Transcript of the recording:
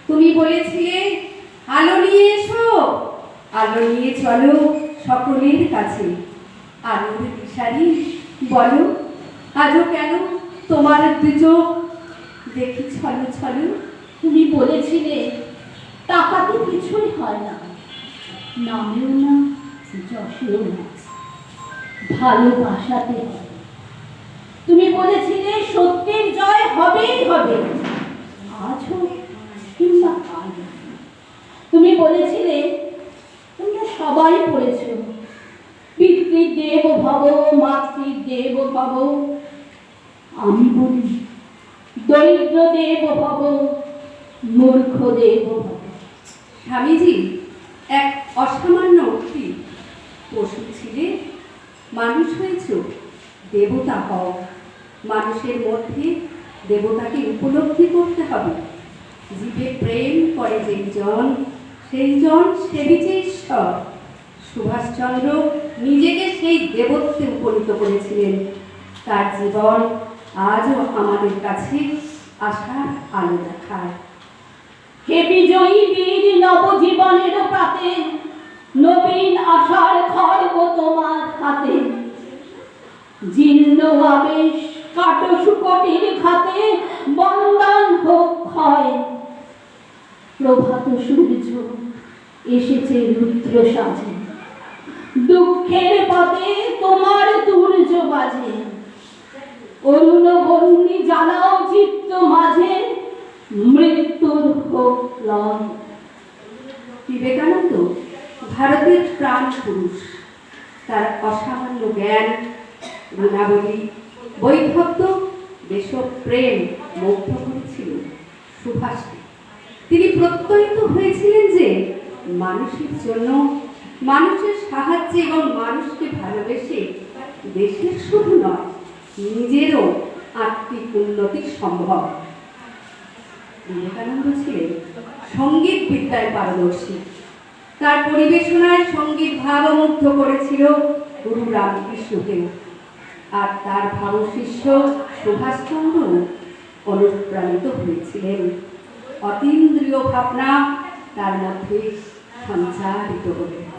তুমি বলেছিলে আলো নিয়ে এসো, আলো নিয়ে চলো সকলের কাছে। আলোর দিশারি বলো, আজও কেন তোমার দুচোখ দেখি ছলো ছলো। তুমি বলেছিলে টাকাতে কিছুই হয় না, নামেও না যশেও না, ভালোবাসাতে হয়। তুমি বলেছিলে সত্যের জয় হবেই হবে, আজ হোক কিংবা কাল। তুমি বলেছিলে তোমরা সবাই পড়েছ পিতৃদেব ভব মাতৃদেব ভব, আমি বলি দরিদ্র দেব ভব মূর্খ দেব ভব। স্বামীজি এক অসামান্য উক্তি, পশু ছিলে মানুষ হয়েছ, দেবতা হও। মানুষের মধ্যে দেবতাকে উপলব্ধি করতে হবে। জীবে প্রেম করে যেই জন, সেই জন সেবিছে ঈশ্বর। সুভাষচন্দ্র নিজেকে সেই দেবত্বে উপনীত করেছিলেন। তার জীবন আজও আমাদের কাছে আশার আলো দেখায়। হে বিজয়ী বীর নবজীবনের প্রাতে, নবীন আশার খড়গ তোমার হাতে। জীর্ণ আবেশ কাটো শুকটির খাতে, বন্দন হোক ক্ষয়। প্রভাত সূর্য এসেছে রুদ্র সাজে, দুঃখের পথে তোমার তুর্য বাজে। অরুণ বন্যী জ্বালাও চিত্ত মাঝে, মৃত্যুর হোক লয়। বিবেকানন্দ ভারতের প্রাণ পুরুষ। তার অসামান্য জ্ঞান, গুণাবলী, বৈধব্য, দেশপ্রেম মুগ্ধ করেছিল সুভাষকে। তিনি প্রত্যয়িত হয়েছিলেন যে মানুষের জন্য, মানুষের সাহায্যে এবং মানুষকে ভালোবেসে দেশের শুধু নয় নিজেরও আত্মিক উন্নতি সম্ভব। বিবেকানন্দ ছিলেন সঙ্গীত বিদ্যায় পারদর্শী। তার পরিবেশনায় সঙ্গীত ভাবমুগ্ধ করেছিল গুরু রামকৃষ্ণকেও। আর তার ভাবশিষ্য সুভাষচন্দ্র অনুপ্রাণিত হয়েছিলেন। অতীন্দ্রিয় ভাবনা তার মধ্যে সঞ্চারিত হলেন।